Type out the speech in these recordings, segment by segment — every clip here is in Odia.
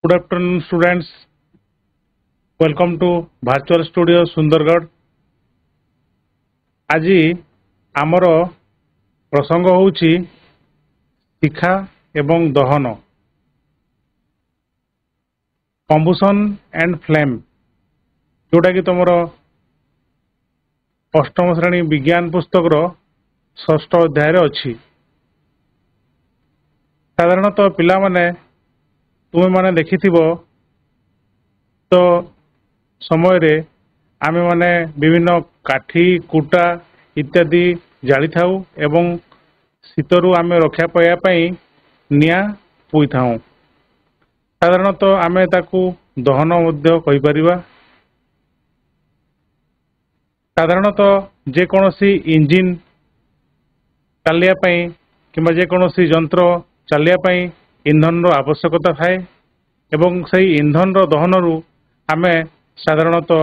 Good afternoon, students. Welcome to Virtual Studio Sundargarh. আজি ଆମର ପ୍ରସଙ୍ଗ ହେଉଛି ଶିଖା ଏବଂ ଦହନ କମ୍ବୁସନ୍ ଆଣ୍ଡ ଫ୍ଲେମ୍, ଯେଉଁଟାକି ତୁମର ଅଷ୍ଟମ ଶ୍ରେଣୀ ବିଜ୍ଞାନ ପୁସ୍ତକର ଷଷ୍ଠ ଅଧ୍ୟାୟରେ ଅଛି। ସାଧାରଣତଃ ପିଲାମାନେ ତୁମେମାନେ ଦେଖିଥିବ ତ ସମୟରେ ଆମେମାନେ ବିଭିନ୍ନ କାଠି କୁଟା ଇତ୍ୟାଦି ଜାଳିଥାଉ ଏବଂ ଶୀତରୁ ଆମେ ରକ୍ଷା ପାଇବା ପାଇଁ ନିଆଁ ପୋଇଥାଉ। ସାଧାରଣତଃ ଆମେ ତାକୁ ଦହନ ମଧ୍ୟ କହିପାରିବା। ସାଧାରଣତଃ ଯେକୌଣସି ଇଞ୍ଜିନ୍ ଚାଲିବା ପାଇଁ କିମ୍ବା ଯେକୌଣସି ଯନ୍ତ୍ର ଚାଲିବା ପାଇଁ ଇନ୍ଧନର ଆବଶ୍ୟକତା ଥାଏ ଏବଂ ସେହି ଇନ୍ଧନର ଦହନରୁ ଆମେ ସାଧାରଣତଃ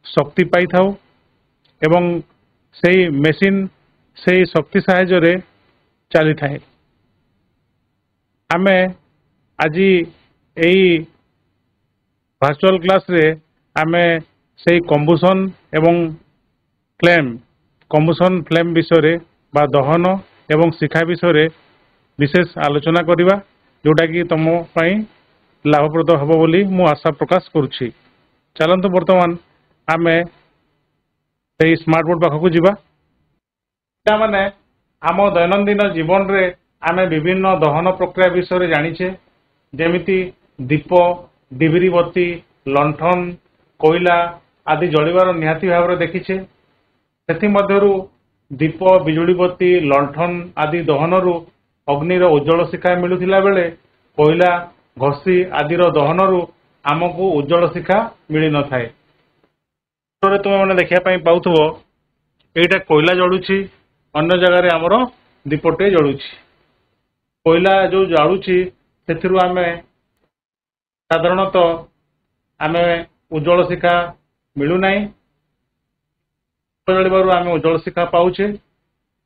ଶକ୍ତି ପାଇଥାଉ ଏବଂ ସେହି ମେସିନ୍ ସେହି ଶକ୍ତି ସାହାଯ୍ୟରେ ଚାଲିଥାଏ। ଆମେ ଆଜି ଏହି ଭର୍ଚୁଆଲ କ୍ଲାସରେ ଆମେ ସେହି କମ୍ବୁସନ୍ ଏବଂ ଫ୍ଲେମ୍ ବିଷୟରେ ବା ଦହନ ଏବଂ ଶିଖା ବିଷୟରେ ବିଶେଷ ଆଲୋଚନା କରିବା, ଯେଉଁଟାକି ତୁମ ପାଇଁ ଲାଭପ୍ରଦ ହେବ ବୋଲି ମୁଁ ଆଶା ପ୍ରକାଶ କରୁଛି। ଚାଲନ୍ତୁ ବର୍ତ୍ତମାନ ଆମେ ସେହି ସ୍ମାର୍ଟ ବୋର୍ଡ ପାଖକୁ ଯିବା। ପିଲାମାନେ, ଆମ ଦୈନନ୍ଦିନ ଜୀବନରେ ଆମେ ବିଭିନ୍ନ ଦହନ ପ୍ରକ୍ରିୟା ବିଷୟରେ ଜାଣିଛେ, ଯେମିତି ଦୀପ, ଡିବିରି ବତୀ, ଲଣ୍ଠନ, କୋଇଲା ଆଦି ଜଳିବାର ନିହାତି ଭାବରେ ଦେଖିଛେ। ସେଥିମଧ୍ୟରୁ ଦୀପ, ବିଜୁଳି ବତୀ, ଲଣ୍ଠନ ଆଦି ଦହନରୁ ଅଗ୍ନିର ଉଜ୍ଜଳ ଶିଖା ମିଳୁଥିଲା ବେଳେ କୋଇଲା, ଘଷି ଆଦିର ଦହନରୁ ଆମକୁ ଉଜ୍ଜଳ ଶିଖା ମିଳିନଥାଏ। ତୁମେମାନେ ଦେଖିବା ପାଇଁ ପାଉଥିବ, ଏଇଟା କୋଇଲା ଜଳୁଛି, ଅନ୍ୟ ଜାଗାରେ ଆମର ଦୀପଟେ ଜଳୁଛି। କୋଇଲା ଯେଉଁ ଜାଳୁଛି ସେଥିରୁ ଆମେ ସାଧାରଣତଃ ଉଜ୍ଜଳ ଶିଖା ମିଳୁନାହିଁ। ଜଳିବାରୁ ଆମେ ଉଜ୍ଜଳ ଶିଖା ପାଉଛେ।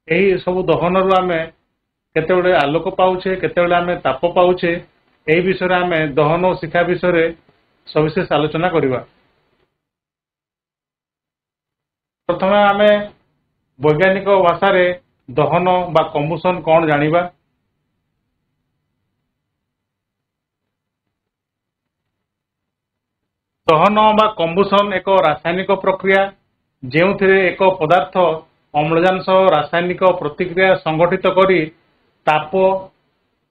ଏହି ସବୁ ଦହନରୁ ଆମେ କେତେବେଳେ ଆଲୋକ ପାଉଛେ, କେତେବେଳେ ଆମେ ତାପ ପାଉଛେ, ଏହି ବିଷୟରେ ଆମେ ଦହନ ଓ ଶିଖା ବିଷୟରେ ସବିଶେଷ ଆଲୋଚନା କରିବା। ପ୍ରଥମେ ଆମେ ବୈଜ୍ଞାନିକ ଭାଷାରେ ଦହନ ବା କମ୍ବୁସନ୍ କ'ଣ ଜାଣିବା। ଦହନ ବା କମ୍ବୁସନ୍ ଏକ ରାସାୟନିକ ପ୍ରକ୍ରିୟା, ଯେଉଁଥିରେ ଏକ ପଦାର୍ଥ ଅମ୍ଳଜାନ ସହ ରାସାୟନିକ ପ୍ରତିକ୍ରିୟା ସଂଗଠିତ କରି ତାପ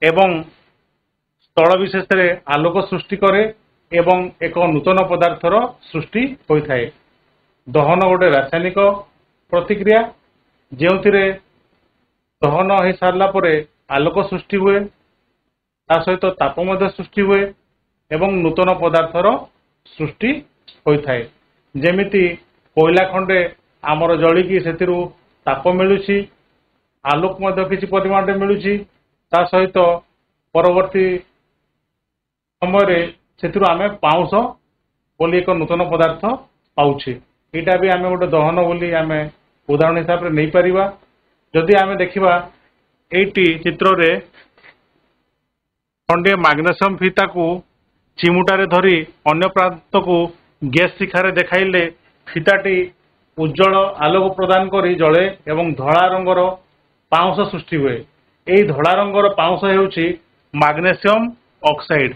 ଏବଂ ସ୍ଥଳ ବିଶେଷରେ ଆଲୋକ ସୃଷ୍ଟି କରେ ଏବଂ ଏକ ନୂତନ ପଦାର୍ଥର ସୃଷ୍ଟି ହୋଇଥାଏ। ଦହନ ଗୋଟେ ରାସାୟନିକ ପ୍ରତିକ୍ରିୟା, ଯେଉଁଥିରେ ଦହନ ହୋଇସାରିଲା ପରେ ଆଲୋକ ସୃଷ୍ଟି ହୁଏ, ତା ସହିତ ତାପ ମଧ୍ୟ ସୃଷ୍ଟି ହୁଏ ଏବଂ ନୂତନ ପଦାର୍ଥର ସୃଷ୍ଟି ହୋଇଥାଏ। ଯେମିତି କୋଇଲା ଖଣ୍ଡେ ଆମର ଜଳିକି ସେଥିରୁ ତାପ ମିଳୁଛି, ଆଲୋକ ମଧ୍ୟ କିଛି ପରିମାଣରେ ମିଳୁଛି, ତା ସହିତ ପରବର୍ତ୍ତୀ ସମୟରେ ସେଥିରୁ ଆମେ ପାଉଁଶ ବୋଲି ଏକ ନୂତନ ପଦାର୍ଥ ପାଉଛେ। ଏଇଟା ବି ଆମେ ଗୋଟେ ଦହନ ବୋଲି ଆମେ ଉଦାହରଣ ହିସାବରେ ନେଇପାରିବା। ଯଦି ଆମେ ଦେଖିବା ଏଇଟି ଚିତ୍ରରେ ଖଣ୍ଡିଏ ମାଗ୍ନେସିୟମ ଫିତାକୁ ଚିମୁଟାରେ ଧରି ଅନ୍ୟ ପ୍ରାନ୍ତକୁ ଗ୍ୟାସ୍ ଶିଖାରେ ଦେଖାଇଲେ ଫିତାଟି ଉଜ୍ଜଳ ଆଲୋକ ପ୍ରଦାନ କରି ଜଳେ ଏବଂ ଧଳା ରଙ୍ଗର ପାଉଁଶ ସୃଷ୍ଟି ହୁଏ। ଏହି ଧଳା ରଙ୍ଗର ପାଉଁଶ ହେଉଛି ମାଗ୍ନେସିୟମ ଅକ୍ସାଇଡ୍।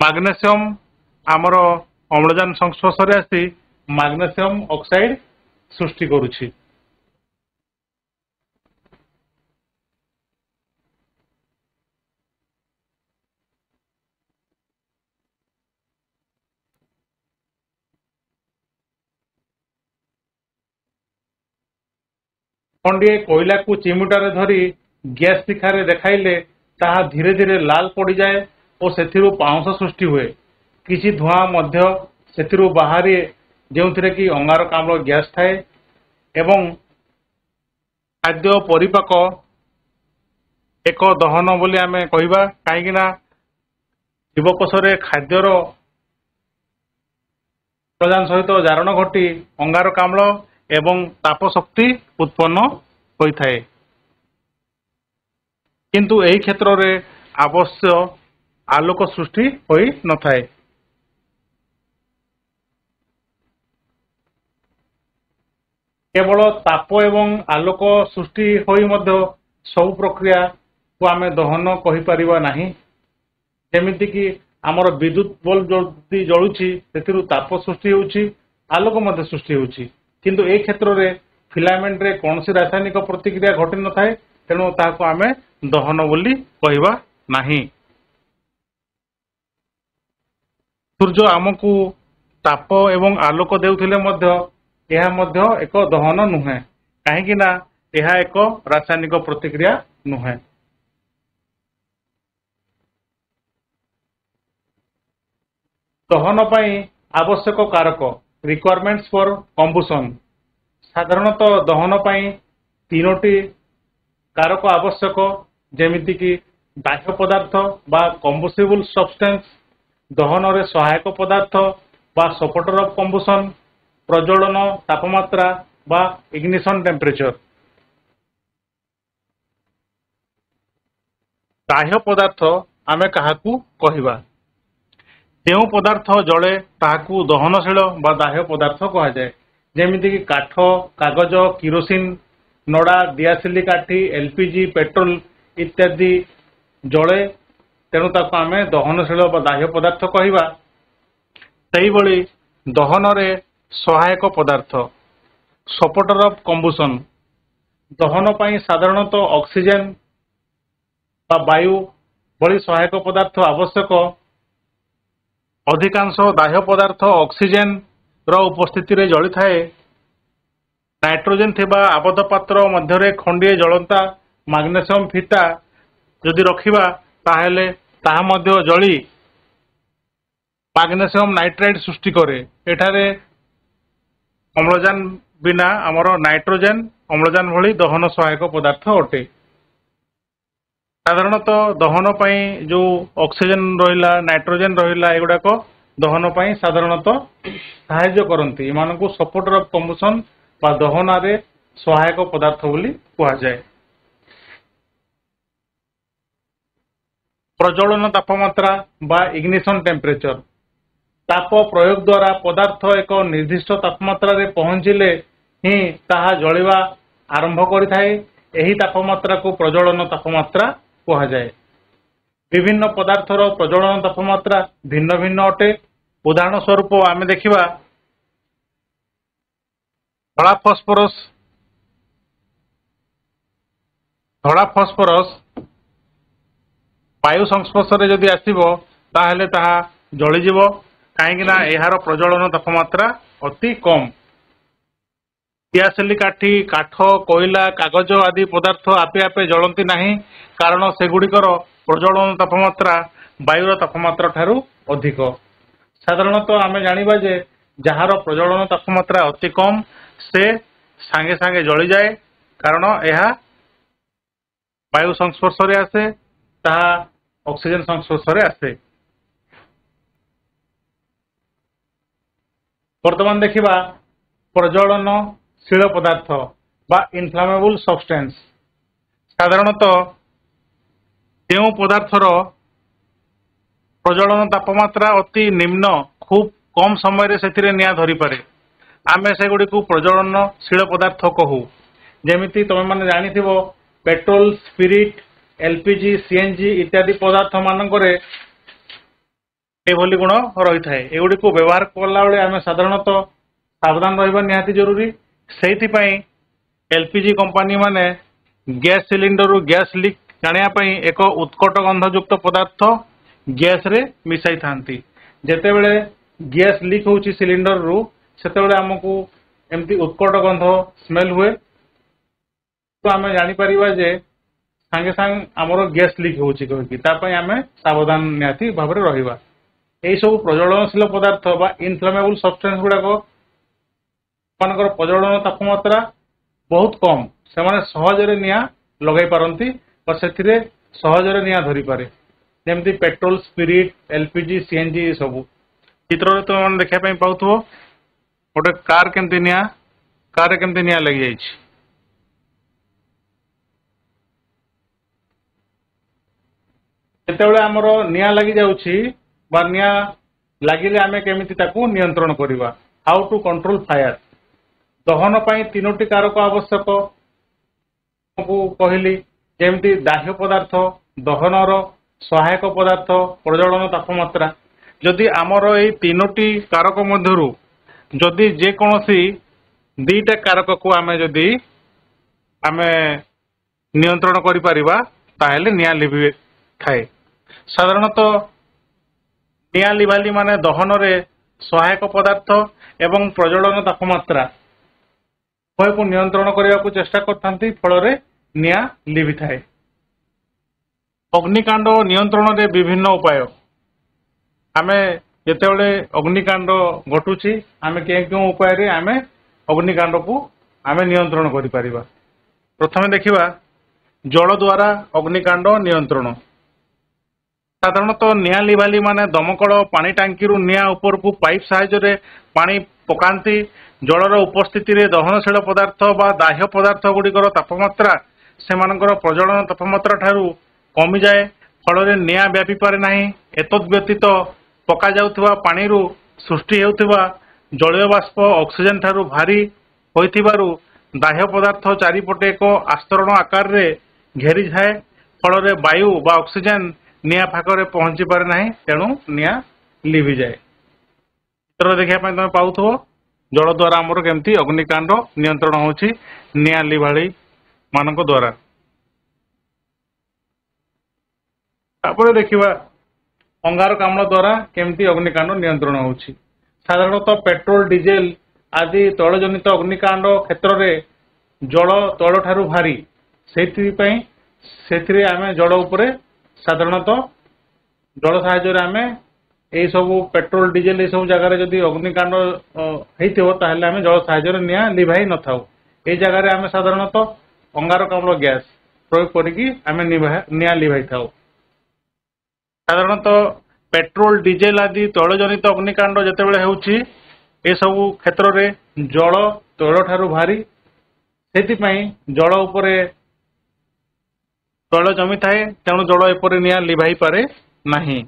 ମାଗ୍ନେସିୟମ ଆମର ଅମ୍ଳଜାନ ସଂସ୍ପର୍ଶରେ ଆସି ମାଗ୍ନେସିୟମ ଅକ୍ସାଇଡ୍ ସୃଷ୍ଟି କରୁଛି। ଖଣ୍ଡିଏ କୋଇଲାକୁ ଚିମୁଟାରେ ଧରି ଗ୍ୟାସ୍ ଶିଖାରେ ଦେଖାଇଲେ ତାହା ଧୀରେ ଧୀରେ ଲାଲ ପଡ଼ିଯାଏ ଓ ସେଥିରୁ ପାଉଁଶ ସୃଷ୍ଟି ହୁଏ। କିଛି ଧୂଆଁ ମଧ୍ୟ ସେଥିରୁ ବାହାରେ, ଯେଉଁଥିରେ କି ଅଙ୍ଗାରକାମ୍ଳ ଗ୍ୟାସ୍ ଥାଏ ଏବଂ ଖାଦ୍ୟ ପରିପାକ ଏକ ଦହନ ବୋଲି ଆମେ କହିବା, କାହିଁକି ନା ଜୀବକୋଷରେ ଖାଦ୍ୟର ଅମ୍ଳଜାନ ସହିତ ଜାରଣ ଘଟି ଅଙ୍ଗାରକାମ୍ଳ ଏବଂ ତାପ ଶକ୍ତି ଉତ୍ପନ୍ନ ହୋଇଥାଏ। किंतु एही क्षेत्र रे आवश्यक आलोक सृष्टि होई नथाए। केवल ताप एवं आलोक सृष्टि होई मध्य सब प्रक्रिया को आमे दहन कहि परिबा नाही। जेमिति कि आमर विद्युत बल्ब जदि जळुछि सेतिरु ताप सृष्टि होउछि, आलोक मध्य सृष्टि होउछि, किंतु ए क्षेत्र रे फिलामेंट रे कोनोसी रासायनिक प्रतिक्रिया घटि नथाए, तेणु ताहाको आमे दहन बोली कहिबा नाही। सूर्य आमको ताप एवं आलोक देउथिले मध्य यह मध्य एक दहन नुहे, कहीं ना यह एक रासायनिक प्रतिक्रिया नुहे। दहन पई आवश्यक कारक रिक्वायरमेंट्स फॉर कंबुशन। साधारणतः दहन पई तीनोटी कारक आवश्यक, जेमिति कि बाह्य पदार्थ बा कंबुसिबल सब्सटेंस, दहन रे सहायक पदार्थ बा सपोर्टर ऑफ कंबुशन, प्रज्वलन तापमात्रा बा इग्निशन टेम्परेचर। बाह्य पदार्थ आमे काहाकू कहिबा, जेउ पदार्थ जळे ताहाकू दहनशील बा बाह्य पदार्थ कहा जाए। जेमिति कि काठ, कागज, किरोसिन, नड़ा, दियासिली काठी, एलपीजी, पेट्रोल इत्यादि जळे, तेणु ताको आमे दहनशील बा बाह्य पदार्थ कहिबा। सेही भली दहन रे सहायक पदार्थ सपोर्टर ऑफ कंबुशन। दहन पई साधारणतः ऑक्सीजन बा वायु भली सहायक पदार्थ आवश्यक। अधिकांश बाह्य पदार्थ ऑक्सीजन रो उपस्थिति रे जळि थाए। नाइट्रोजन थिबा आबद्ध पात्र मध्यरे खंडिए जळंता मैग्नीशियम फीता जदि रखिबा ताहेले ताहा मध्य जळी मैग्नीशियम नाइट्राइड सृष्टि करे। एठारे अम्लजान बिना आमर नाइट्रोजन अम्लजान भली दहन सहायक पदार्थ अटे। साधारणतः दहन पई जो ऑक्सीजन रहिला, नाइट्रोजन रहिला, एगुडाक दहन पई साधारणतः सहाय्य करंती। एमानकू सपोर्टर ऑफ कंबुशन बा दहन रे सहायक पदार्थ बोली कहा जाए। प्रज्वलन तापमात्रा बा इग्निशन टेम्परेचर। ताप प्रयोग द्वारा पदार्थ एक निर्दिष्ट तापमात्रा रे पहुंचिले ही ताहा जळिबा आरंभ करिथाए। एही तापमात्रा को प्रज्वलन तापमात्रा कहा जाए। विभिन्न पदार्थर प्रज्वलन तापमात्रा भिन्न भिन्न अटे। उदाहरण स्वरूप आमे देखिबा धड़ा फॉस्फोरस वायु संस्पर्श रे जदि आसीबो ताहेले ताहा जळिजिबो, काहेकि ना एहार प्रज्वलन तापमात्रा अति कम। दियासिली काठी, काठ, कोयला, कागज आदि पदार्थ आपे आपे जळंती नाही, कारण सेगुड़िकर प्रज्वलन तापमात्रा वायुर तापमात्रा ठारू अधिक। साधारणतः आमे जानिबा जे जहार प्रज्वलन तापमात्रा अति कम से सांगे सांगे जळि जाए, कारण यह वायु संस्पर्श रे आसे, ताहा ऑक्सीजन संस्पर्श रे आसे। वर्तमान देखिबा प्रज्वलनशील पदार्थ बा इनफ्लामेबल सब्सटेंस। साधारणतः जो पदार्थर प्रज्वलन तापमात्रा अति निम्न, खूब कम समय से निया धरी पारे, आमे से गुडी को प्रज्वलनशील पदार्थ कहू। जेमिति तुम माने जानिथिबो पेट्रोल, स्पिरिट, एलपीजी, सीएनजी इत्यादि पदार्थ मानकरे एभली गुण रही थाए। एगुडी को व्यवहार कला बेले आमे साधारणतः सावधान रहिबा निहाती जरूरी। सेहिथिपई एलपीजी कंपनी माने गैस सिलिंडर रु गैस लीक जानिया पई एक उत्कट गंधयुक्त पदार्थ गैस रे मिसाई थांती। जेतेबेले गैस लीक होउची सिलिंडर रु, सेतेबेले हमकु एमती उत्कट गंध स्मेल हुए, तो आमे जानि परिबा जे सांगे सांग हमरो गैस लीक होउची कहि तापई आमे सावधान निहाती भाबरे रहिबा। एई सब प्रज्वलनशील पदार्थ बा इनफ्लामेबल सब्सटेंस गुडाक मानकर प्रज्वलन तापमात्रा बहुत कम, से माने सहजरे निया लगाई पारंती और सेथिरे सहजरे निया धरी पारे। जेमती पेट्रोल, स्पिरिट, एलपीजी, सीएनजी सब चित्र रे तुम देखा पई पाउथबो गोटे कार केमती निया लगी जाइछि। ଯେତେବେଳେ ଆମର ନିଆଁ ଲାଗି ଯାଉଛି ବା ନିଆଁ ଲାଗିଲେ ଆମେ କେମିତି ତାକୁ ନିୟନ୍ତ୍ରଣ କରିବା, ହାଉ ଟୁ କଣ୍ଟ୍ରୋଲ ଫାୟାର। ଦହନ ପାଇଁ 3ଟି କାରକ ଆବଶ୍ୟକ କହିଲି, ଯେମିତି ଦାହ୍ୟ ପଦାର୍ଥ, ଦହନର ସହାୟକ ପଦାର୍ଥ, ପ୍ରଜ୍ୱଳନ ତାପମାତ୍ରା। ଯଦି ଆମର ଏଇ 3ଟି କାରକ ମଧ୍ୟରୁ ଯଦି ଯେକୌଣସି 2ଟା କାରକକୁ ଆମେ ନିୟନ୍ତ୍ରଣ କରିପାରିବା ତାହେଲେ ନିଆଁ ଲିଭି ଥାଏ। ସାଧାରଣତଃ ନିଆଁ ଲିଭାଲି ମାନେ ଦହନରେ ସହାୟକ ପଦାର୍ଥ ଏବଂ ପ୍ରଜ୍ୱଳନ ତାପମାତ୍ରା ଉଭୟକୁ ନିୟନ୍ତ୍ରଣ କରିବାକୁ ଚେଷ୍ଟା କରିଥାନ୍ତି, ଫଳରେ ନିଆଁ ଲିଭିଥାଏ। ଅଗ୍ନିକାଣ୍ଡ ନିୟନ୍ତ୍ରଣରେ ବିଭିନ୍ନ ଉପାୟ। ଆମେ ଯେତେବେଳେ ଅଗ୍ନିକାଣ୍ଡ ଘଟୁଛି ଆମେ କେଉଁ ଉପାୟରେ ଆମେ ଅଗ୍ନିକାଣ୍ଡକୁ ଆମେ ନିୟନ୍ତ୍ରଣ କରିପାରିବା। ପ୍ରଥମେ ଦେଖିବା ଜଳ ଦ୍ୱାରା ଅଗ୍ନିକାଣ୍ଡ ନିୟନ୍ତ୍ରଣ। ସାଧାରଣତଃ ନିଆଁ ଲିଭାଲି ମାନେ ଦମକଳ ପାଣି ଟାଙ୍କିରୁ ନିଆଁ ଉପରକୁ ପାଇପ୍ ସାହାଯ୍ୟରେ ପାଣି ପକାନ୍ତି। ଜଳର ଉପସ୍ଥିତିରେ ଦହନଶୀଳ ପଦାର୍ଥ ବା ଦାହ୍ୟ ପଦାର୍ଥ ଗୁଡ଼ିକର ତାପମାତ୍ରା ସେମାନଙ୍କର ପ୍ରଜ୍ୱଳନ ତାପମାତ୍ରା ଠାରୁ କମିଯାଏ, ଫଳରେ ନିଆଁ ବ୍ୟାପିପାରେ ନାହିଁ। ଏତଦ୍‌ବ୍ୟତୀତ ପକାଯାଉଥିବା ପାଣିରୁ ସୃଷ୍ଟି ହେଉଥିବା ଜଳୀୟ ବାଷ୍ପ ଅକ୍ସିଜେନ ଠାରୁ ଭାରୀ ହୋଇଥିବାରୁ ଦାହ୍ୟ ପଦାର୍ଥ ଚାରିପଟେ ଏକ ଆସ୍ତରଣ ଆକାରରେ ଘେରିଥାଏ, ଫଳରେ ବାୟୁ ବା ଅକ୍ସିଜେନ ନିଆଁ ପାଖରେ ପହଞ୍ଚି ପାରେ ନାହିଁ, ତେଣୁ ନିଆଁ ଲିଭିଯାଏ। ଚିତ୍ର ଦେଖିବା ପାଇଁ ତମେ ପାଉଥିବ ଜଳ ଦ୍ୱାରା ଆମର କେମିତି ଅଗ୍ନିକାଣ୍ଡ ନିୟନ୍ତ୍ରଣ ହେଉଛି ନିଆଁ ଲିଭାଳି ମାନଙ୍କ ଦ୍ୱାରା। ତାପରେ ଦେଖିବା ଅଙ୍ଗାରକାମ୍ଳ ଦ୍ୱାରା କେମିତି ଅଗ୍ନିକାଣ୍ଡ ନିୟନ୍ତ୍ରଣ ହେଉଛି। ସାଧାରଣତଃ ପେଟ୍ରୋଲ, ଡିଜେଲ ଆଦି ତୈଳଜନିତ ଅଗ୍ନିକାଣ୍ଡ କ୍ଷେତ୍ରରେ ଜଳ ତୈଳଠାରୁ ଭାରୀ, ସେଥିରେ ଆମେ ଜଳ ଉପରେ ସାଧାରଣତଃ ଜଳ ସାହାଯ୍ୟରେ ଆମେ ଏଇ ସବୁ ପେଟ୍ରୋଲ, ଡିଜେଲ ଏସବୁ ଜାଗାରେ ଯଦି ଅଗ୍ନିକାଣ୍ଡ ହେଇଥିବ ତାହେଲେ ଆମେ ଜଳ ସାହାଯ୍ୟରେ ନିଆଁ ଲିଭାଇ ନଥାଉ। ଏଇ ଜାଗାରେ ଆମେ ସାଧାରଣତଃ ଅଙ୍ଗାରକାମ୍ଳ ଗ୍ୟାସ ପ୍ରୟୋଗ କରିକି ଆମେ ନିଆଁ ଲିଭାଇଥାଉ। ସାଧାରଣତଃ ପେଟ୍ରୋଲ, ଡିଜେଲ ଆଦି ତୈଳଜନିତ ଅଗ୍ନିକାଣ୍ଡ ଯେତେବେଳେ ହେଉଛି ଏସବୁ କ୍ଷେତ୍ରରେ ଜଳ ତୈଳଠାରୁ ଭାରୀ, ସେଥିପାଇଁ ଜଳ ଉପରେ ତୈଳ ଜମିଥାଏ, ତେଣୁ ଜଳ ଏପରି ନିଆଁ ଲିଭାଇ ପାରେ ନାହିଁ।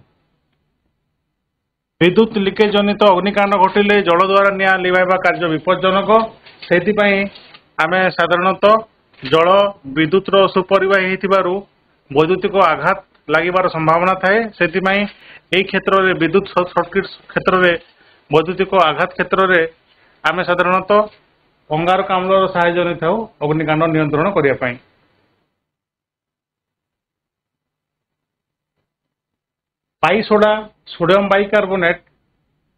ବିଦ୍ୟୁତ ଲିକେଜ ଜନିତ ଅଗ୍ନିକାଣ୍ଡ ଘଟିଲେ ଜଳ ଦ୍ୱାରା ନିଆଁ ଲିଭାଇବା କାର୍ଯ୍ୟ ବିପଜ୍ଜନକ। ସେଥିପାଇଁ ଆମେ ସାଧାରଣତଃ ଜଳ ବିଦ୍ୟୁତର ସୁପରିବାହୀ ହେଇଥିବାରୁ ବୈଦ୍ୟୁତିକ ଆଘାତ ଲାଗିବାର ସମ୍ଭାବନା ଥାଏ। ସେଥିପାଇଁ ଏହି କ୍ଷେତ୍ରରେ ବିଦ୍ୟୁତ ସର୍କିଟ କ୍ଷେତ୍ରରେ ବୈଦ୍ୟୁତିକ ଆଘାତ କ୍ଷେତ୍ରରେ ଆମେ ସାଧାରଣତଃ ଅଙ୍ଗାରକାମ୍ଳର ସାହାଯ୍ୟ ନେଇଥାଉ ଅଗ୍ନିକାଣ୍ଡ ନିୟନ୍ତ୍ରଣ କରିବା ପାଇଁ। ବାଇସୋଡା, ସୋଡିୟମ ବାଇକାର୍ବୋନେଟ୍,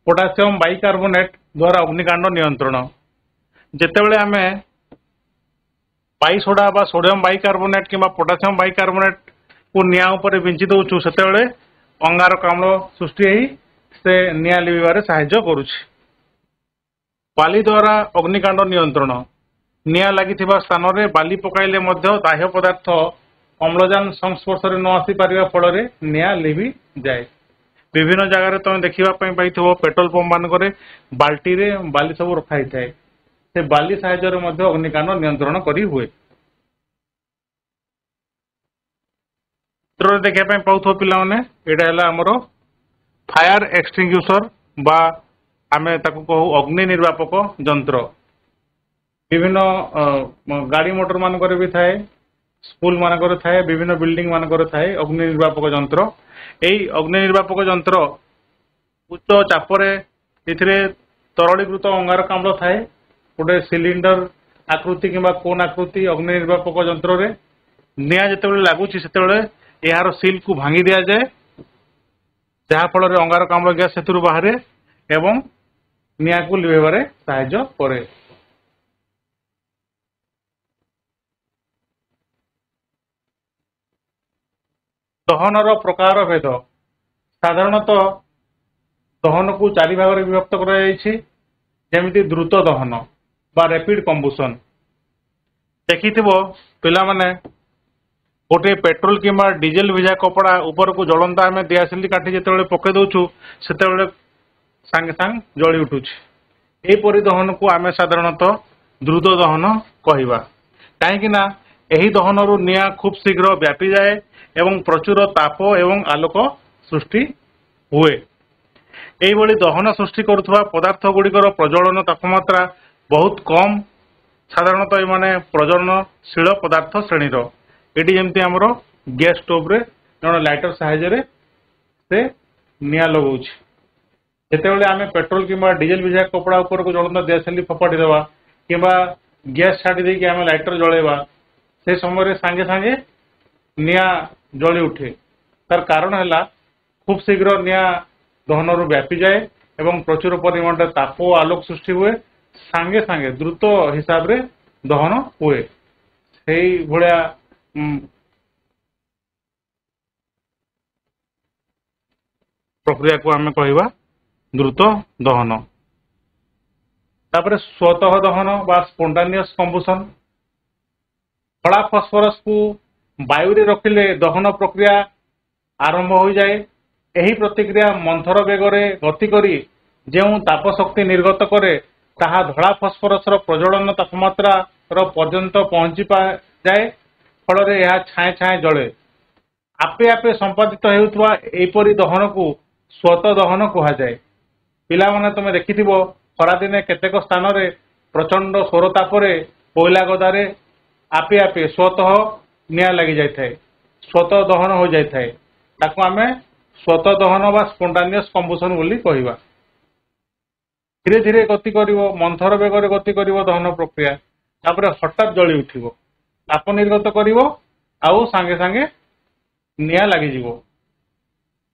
ପୋଟାସିୟମ ବାଇକାର୍ବୋନେଟ୍ ଦ୍ୱାରା ଅଗ୍ନିକାଣ୍ଡ ନିୟନ୍ତ୍ରଣ। ଯେତେବେଳେ ଆମେ ବାଇସୋଡା ବା ସୋଡିୟମ ବାଇକାର୍ବୋନେଟ୍ କିମ୍ବା ପୋଟାସିୟମ ବାଇକାର୍ବୋନେଟ୍ କୁ ନିଆଁ ଉପରେ ବିଞ୍ଚି ଦେଉଛୁ, ସେତେବେଳେ ଅଙ୍ଗାରକାମ୍ଳ ସୃଷ୍ଟି ହେଇ ସେ ନିଆଁ ଲିଭିବାରେ ସାହାଯ୍ୟ କରୁଛି। ବାଲି ଦ୍ୱାରା ଅଗ୍ନିକାଣ୍ଡ ନିୟନ୍ତ୍ରଣ। ନିଆଁ ଲାଗିଥିବା ସ୍ଥାନରେ ବାଲି ପକାଇଲେ ମଧ୍ୟ ଦାହ୍ୟ ପଦାର୍ଥ ଅମ୍ଳଜାନ ସଂସ୍ପର୍ଶରେ ନ ଆସିପାରିବା ଫଳରେ ନିଆଁ ଲିଭିଯାଏ। ବିଭିନ୍ନ ଜାଗାରେ ତମେ ଦେଖିବା ପାଇଁ ପାଇଥିବ ପେଟ୍ରୋଲ ପମ୍ପ ମାନଙ୍କରେ ବାଲ୍ଟିରେ ବାଲି ସବୁ ରଖା ହେଇଥାଏ। ସେ ବାଲି ସାହାଯ୍ୟରେ ମଧ୍ୟ ଅଗ୍ନିକାଣ୍ଡ ନିୟନ୍ତ୍ରଣ କରି ହୁଏ। ଚିତ୍ରରେ ଦେଖିବା ପାଇଁ ପାଉଥିବ ପିଲାମାନେ, ଏଇଟା ହେଲା ଆମର ଫାୟାର ଏକ୍ସଟିଂଗ୍ୟୁସର ବା ଆମେ ତାକୁ କହୁ ଅଗ୍ନି ନିର୍ବାପକ ଯନ୍ତ୍ର। ବିଭିନ୍ନ ଗାଡ଼ି ମୋଟର ମାନଙ୍କରେ ବି ଥାଏ, ସ୍କୁଲ ମାନଙ୍କରେ ଥାଏ, ବିଭିନ୍ନ ବିଲ୍ଡିଂ ମାନଙ୍କରେ ଥାଏ ଅଗ୍ନି ନିର୍ବାପକ ଯନ୍ତ୍ର। ଏହି ଅଗ୍ନି ନିର୍ବାପକ ଯନ୍ତ୍ର ଉଚ୍ଚ ଚାପରେ ଏଥିରେ ତରଳୀକୃତ ଅଙ୍ଗାରକାମ୍ଳ ଥାଏ। ଗୋଟେ ସିଲିଣ୍ଡର ଆକୃତି କିମ୍ବା କୋନ୍ ଆକୃତି ଅଗ୍ନି ନିର୍ବାପକ ଯନ୍ତ୍ରରେ ନିଆଁ ଯେତେବେଳେ ଲାଗୁଛି ସେତେବେଳେ ଏହାର ସିଲ୍କୁ ଭାଙ୍ଗି ଦିଆଯାଏ, ଯାହା ଫଳରେ ଅଙ୍ଗାରକାମ୍ଳ ଗ୍ୟାସ ସେଥିରୁ ବାହାରେ ଏବଂ ନିଆଁକୁ ଲିଭାଇବାରେ ସାହାଯ୍ୟ କରେ। ଦହନର ପ୍ରକାର ଭେଦ। ସାଧାରଣତଃ ଦହନକୁ 4 ଭାଗରେ ବିଭକ୍ତ କରାଯାଇଛି, ଯେମିତି ଦ୍ରୁତ ଦହନ ବା ର୍ୟାପିଡ କମ୍ବୁସନ। ଦେଖିଥିବ ପିଲାମାନେ ଗୋଟିଏ ପେଟ୍ରୋଲ କିମ୍ବା ଡିଜେଲ ଭିଜା କପଡ଼ା ଉପରକୁ ଜଳନ୍ତା ଆମେ ଦିଆସିଲି କାଠି ଯେତେବେଳେ ପକାଇ ଦେଉଛୁ ସେତେବେଳେ ସାଙ୍ଗେ ସାଙ୍ଗେ ଜଳି ଉଠୁଛି। ଏହିପରି ଦହନକୁ ଆମେ ସାଧାରଣତଃ ଦ୍ରୁତ ଦହନ କହିବା। କାହିଁକି ନା ଏହି ଦହନରୁ ନିଆଁ ଖୁବ୍ ଶୀଘ୍ର ବ୍ୟାପିଯାଏ ଏବଂ ପ୍ରଚୁର ତାପ ଏବଂ ଆଲୋକ ସୃଷ୍ଟି ହୁଏ। ଏହିଭଳି ଦହନ ସୃଷ୍ଟି କରୁଥିବା ପଦାର୍ଥ ଗୁଡ଼ିକର ପ୍ରଜ୍ୱଳନ ତାପମାତ୍ରା ବହୁତ କମ୍। ସାଧାରଣତଃ ଏମାନେ ପ୍ରଜ୍ୱଳନଶୀଳ ପଦାର୍ଥ ଶ୍ରେଣୀର। ଏଠି ଯେମିତି ଆମର ଗ୍ୟାସ୍ ଷ୍ଟୋଭରେ ଜଣେ ଲାଇଟର ସାହାଯ୍ୟରେ ସେ ନିଆଁ ଲଗାଉଛି। ଯେତେବେଳେ ଆମେ ପେଟ୍ରୋଲ କିମ୍ବା ଡିଜେଲ ଭିଜା କପଡ଼ା ଉପରକୁ ଜଳନ୍ତା ଦିଆସିଲି ଫୋପାଡ଼ି ଦେବା କିମ୍ବା ଗ୍ୟାସ୍ ଛାଡ଼ି ଦେଇକି ଆମେ ଲାଇଟର ଜଳେଇବା, ସେ ସମୟରେ ସାଙ୍ଗେ ସାଙ୍ଗେ ନିଆଁ ଜଳି ଉଠେ। ତାର କାରଣ ହେଲା ଖୁବ୍ ଶୀଘ୍ର ନିଆଁ ଦହନରୁ ବ୍ୟାପିଯାଏ ଏବଂ ପ୍ରଚୁର ପରିମାଣରେ ତାପ ଓ ଆଲୋକ ସୃଷ୍ଟି ହୁଏ। ସାଙ୍ଗେ ସାଙ୍ଗେ ଦ୍ରୁତ ହିସାବରେ ଦହନ ହୁଏ। ସେଇଭଳିଆ ପ୍ରକ୍ରିୟାକୁ ଆମେ କହିବା ଦ୍ରୁତ ଦହନ। ତାପରେ ସ୍ୱତଃ ଦହନ ବା ସ୍ପୋଣ୍ଟାନିୟସ୍ କମ୍ବୁସନ। ଧଳା ଫସଫରସକୁ ବାୟୁରେ ରଖିଲେ ଦହନ ପ୍ରକ୍ରିୟା ଆରମ୍ଭ ହୋଇଯାଏ। ଏହି ପ୍ରତିକ୍ରିୟା ମନ୍ଥର ବେଗରେ ଗତି କରି ଯେଉଁ ତାପ ଶକ୍ତି ନିର୍ଗତ କରେ ତାହା ଧଳା ଫସଫରସର ପ୍ରଜ୍ୱଳନ ତାପମାତ୍ରାର ପର୍ଯ୍ୟନ୍ତ ପହଞ୍ଚି ଯାଏ। ଫଳରେ ଏହା ଛାଏଁ ଛାଏଁ ଜଳେ। ଆପେ ଆପେ ସମ୍ପାଦିତ ହେଉଥିବା ଏହିପରି ଦହନକୁ ସ୍ୱତଃ ଦହନ କୁହାଯାଏ। ପିଲାମାନେ ତମେ ଦେଖିଥିବ ଖରାଦିନେ କେତେକ ସ୍ଥାନରେ ପ୍ରଚଣ୍ଡ ସୌର ତାପରେ କୋଇଲା ଗଦାରେ ଆପେ ଆପେ ସ୍ୱତଃ ନିଆଁ ଲାଗି ଯାଇଥାଏ, ସ୍ୱତଃ ଦହନ ହୋଇଯାଇଥାଏ। ତାକୁ ଆମେ ସ୍ୱତଃ ଦହନ ବା ସ୍ପୋଣ୍ଟାନିୟସ୍ କମ୍ବୁସନ ବୋଲି କହିବା। ଧୀରେ ଧୀରେ ଗତି କରିବ, ମନ୍ଥର ବେଗରେ ଗତି କରିବ ଦହନ ପ୍ରକ୍ରିୟା। ତାପରେ ହଠାତ୍ ଜଳି ଉଠିବ, ତାପ ନିର୍ଗତ କରିବ ଆଉ ସାଙ୍ଗେ ସାଙ୍ଗେ ନିଆଁ ଲାଗିଯିବ।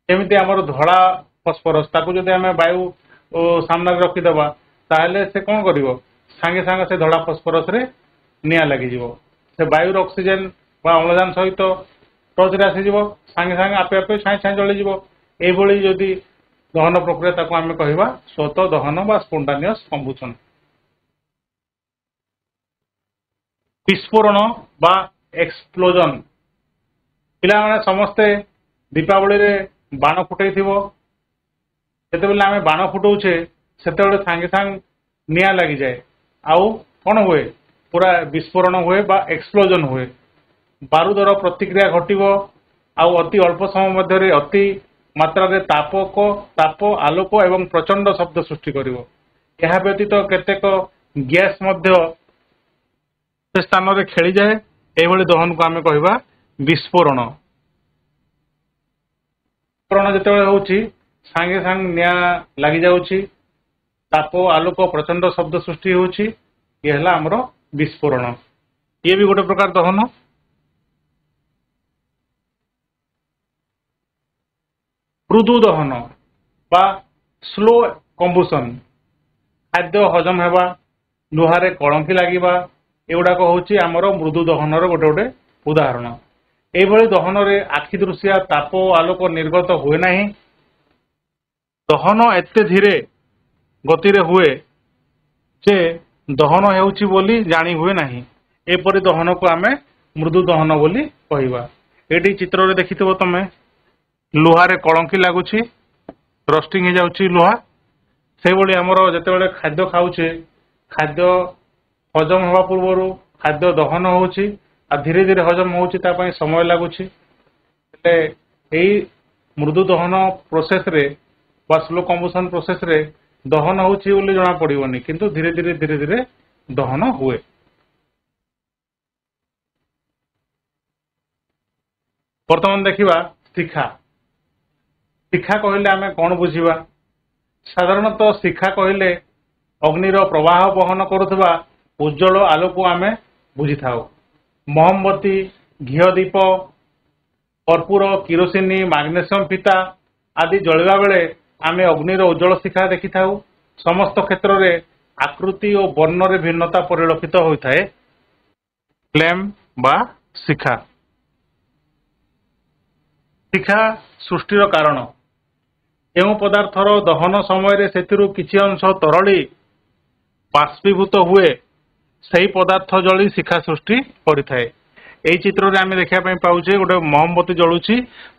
ଯେମିତି ଆମର ଧଳା ଫସଫରସ, ତାକୁ ଯଦି ଆମେ ବାୟୁ ସାମ୍ନାରେ ରଖିଦେବା ତାହେଲେ ସେ କ'ଣ କରିବ, ସାଙ୍ଗେ ସାଙ୍ଗେ ସେ ଧଳା ଫସଫରସରେ ନିଆଁ ଲାଗିଯିବ। ସେ ବାୟୁର ଅକ୍ସିଜେନ ବା ଅମ୍ଳଜାନ ସହିତ ଟଚରେ ଆସିଯିବ, ସାଙ୍ଗେ ସାଙ୍ଗେ ଆପେ ଆପେ ଛାଏଁ ଛାଏଁ ଜଳିଯିବ। ଏଇଭଳି ଯଦି ଦହନ ପ୍ରକ୍ରିୟା ତାକୁ ଆମେ କହିବା ସ୍ୱତଃ ଦହନ ବା ସ୍ପୋଣ୍ଟାନିୟସ୍ କମ୍ବୁସନ। ବିସ୍ଫୋରଣ ବା ଏକ୍ସପ୍ଲୋଜନ। ପିଲାମାନେ ସମସ୍ତେ ଦୀପାବଳିରେ ବାଣ ଫୁଟେଇଥିବ। ଯେତେବେଳେ ଆମେ ବାଣ ଫୁଟଉଛେ ସେତେବେଳେ ସାଙ୍ଗେ ସାଙ୍ଗେ ନିଆଁ ଲାଗିଯାଏ ଆଉ କ'ଣ ହୁଏ, ପୁରା ବିସ୍ଫୋରଣ ହୁଏ ବା ଏକ୍ସପ୍ଲୋଜନ ହୁଏ। ବାରୁଦର ପ୍ରତିକ୍ରିୟା ଘଟିବ ଆଉ ଅତି ଅଳ୍ପ ସମୟ ମଧ୍ୟରେ ଅତି ମାତ୍ରାରେ ତାପ ଆଲୋକ ଏବଂ ପ୍ରଚଣ୍ଡ ଶବ୍ଦ ସୃଷ୍ଟି କରିବ। ଏହା ବ୍ୟତୀତ କେତେକ ଗ୍ୟାସ୍ ମଧ୍ୟ ସେ ସ୍ଥାନରେ ଖେଳିଯାଏ। ଏହିଭଳି ଦହନକୁ ଆମେ କହିବା ବିସ୍ଫୋରଣ। ବିସ୍ଫୋରଣ ଯେତେବେଳେ ହେଉଛି ସାଙ୍ଗେ ସାଙ୍ଗେ ନିଆଁ ଲାଗିଯାଉଛି, ତାପ ଆଲୋକ ପ୍ରଚଣ୍ଡ ଶବ୍ଦ ସୃଷ୍ଟି ହେଉଛି, ଇଏ ହେଲା ଆମର ବିସ୍ଫୋରଣ। ଇଏ ବି ଗୋଟେ ପ୍ରକାର ଦହନ। ମୃଦୁ ଦହନ ବା ସ୍ଲୋ କମ୍ବୁସନ। ଖାଦ୍ୟ ହଜମ ହେବା, ଲୁହାରେ କଳଙ୍କି ଲାଗିବା, ଏଗୁଡ଼ାକ ହେଉଛି ଆମର ମୃଦୁ ଦହନର ଗୋଟେ ଗୋଟେ ଉଦାହରଣ। ଏହିଭଳି ଦହନରେ ଆଖି ଦୃଶିଆ ତାପ ଆଲୋକ ନିର୍ଗତ ହୁଏ ନାହିଁ। ଦହନ ଏତେ ଧୀରେ ଗତିରେ ହୁଏ ଯେ ଦହନ ହେଉଛି ବୋଲି ଜାଣି ହୁଏ ନାହିଁ। ଏପରି ଦହନକୁ ଆମେ ମୃଦୁ ଦହନ ବୋଲି କହିବା। ଏଠି ଚିତ୍ରରେ ଦେଖିଥିବ ତମେ, ଲୁହାରେ କଳଙ୍କି ଲାଗୁଛି, ରଷ୍ଟିଂ ହେଇଯାଉଛି ଲୁହା। ସେଇଭଳି ଆମର ଯେତେବେଳେ ଖାଦ୍ୟ ଖାଉଛେ, ଖାଦ୍ୟ ହଜମ ହେବା ପୂର୍ବରୁ ଖାଦ୍ୟ ଦହନ ହେଉଛି ଆଉ ଧୀରେ ଧୀରେ ହଜମ ହେଉଛି, ତା ପାଇଁ ସମୟ ଲାଗୁଛି। ହେଲେ ଏଇ ମୃଦୁ ଦହନ ପ୍ରୋସେସରେ ବା ସ୍ଲୋ କମ୍ବୁସନ ପ୍ରୋସେସରେ ଦହନ ହେଉଛି ବୋଲି ଜଣା ପଡ଼ିବନି, କିନ୍ତୁ ଧୀରେ ଧୀରେ ଦହନ ହୁଏ। ବର୍ତ୍ତମାନ ଦେଖିବା ଶିଖା। ଶିଖା କହିଲେ ଆମେ କ'ଣ ବୁଝିବା? ସାଧାରଣତଃ ଶିଖା କହିଲେ ଅଗ୍ନିର ପ୍ରବାହ ବହନ କରୁଥିବା ଉଜ୍ଜଳ ଆଲୋକକୁ ଆମେ ବୁଝିଥାଉ। ମହମବତୀ, ଘିଅ ଦୀପ, କର୍ପୂର, କିରୋସିନି, ମାଗ୍ନେସିୟମ ଫିତା ଆଦି ଜଳିବା ବେଳେ ଆମେ ଅଗ୍ନିର ଉଜ୍ଜଳ ଶିଖା ଦେଖିଥାଉ। ସମସ୍ତ କ୍ଷେତ୍ରରେ ଆକୃତି ଓ ବର୍ଣ୍ଣରେ ଭିନ୍ନତା ପରିଲକ୍ଷିତ ହୋଇଥାଏ। ଫ୍ଲେମ ବା ଶିଖା। ଶିଖା ସୃଷ୍ଟିର କାରଣ। ଯେଉଁ ପଦାର୍ଥର ଦହନ ସମୟରେ ସେଥିରୁ କିଛି ଅଂଶ ତରଳି ବାଷ୍ପୀଭୂତ ହୁଏ, ସେହି ପଦାର୍ଥ ଜଳି ଶିଖା ସୃଷ୍ଟି କରିଥାଏ। ଏହି ଚିତ୍ରରେ ଆମେ ଦେଖିବା ପାଇଁ ପାଉଛେ ଗୋଟେ ମହମବତୀ ଜଳୁଛି।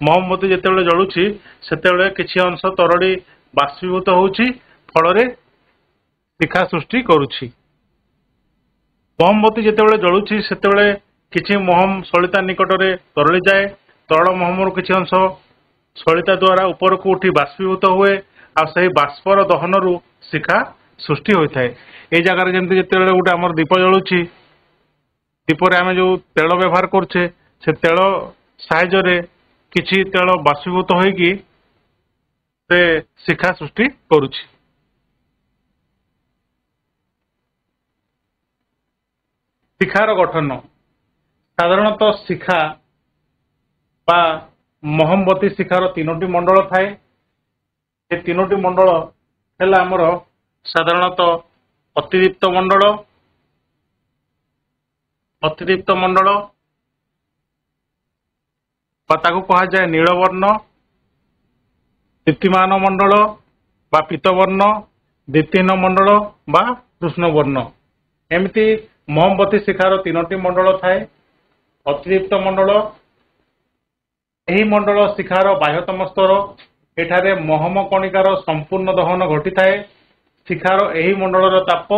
ମହମବତୀ ଯେତେବେଳେ ଜଳୁଛି ସେତେବେଳେ କିଛି ଅଂଶ ତରଳି ବାଷ୍ପୀଭୂତ ହେଉଛି, ଫଳରେ ଶିଖା ସୃଷ୍ଟି କରୁଛି। ମହମବତୀ ଯେତେବେଳେ ଜଳୁଛି ସେତେବେଳେ କିଛି ମହମ ସଳିତା ନିକଟରେ ତରଳିଯାଏ, तरल महमर किसी अंश सलिता द्वारा ऊपर को उठी बाष्पीभूत हुए आ सही बाष्पर दहन रु शिखा सृष्टि होता है। ये जगह जमी जो गोटे आम दीप जलुची दीपर आम जो तेल व्यवहार करछे से तेल साहाय्य किछि तेल बाष्पीभूत होइकी से शिखा सृष्टि करुछि। शिखार गठन साधारणतः शिखा बा मोहम्बती शिखार तीनोटी मंडल थाए। ये तीनोटी मंडल है आमर साधारणतः अतिदीप्त मंडल कहा जाए नीलवर्ण, दीप्तिमान मंडल बा पीतवर्ण, दीप्तिहीन मंडल बा कृष्णवर्ण। एमती मोहम्बती शिखार तीनोटी मंडल थाए। अतिदीप्त मंडल यही मंडल शिखार बाह्यतम स्तर एठारे महम कणिकार संपूर्ण दहन घटी थाए। शिखार यही मंडल ताप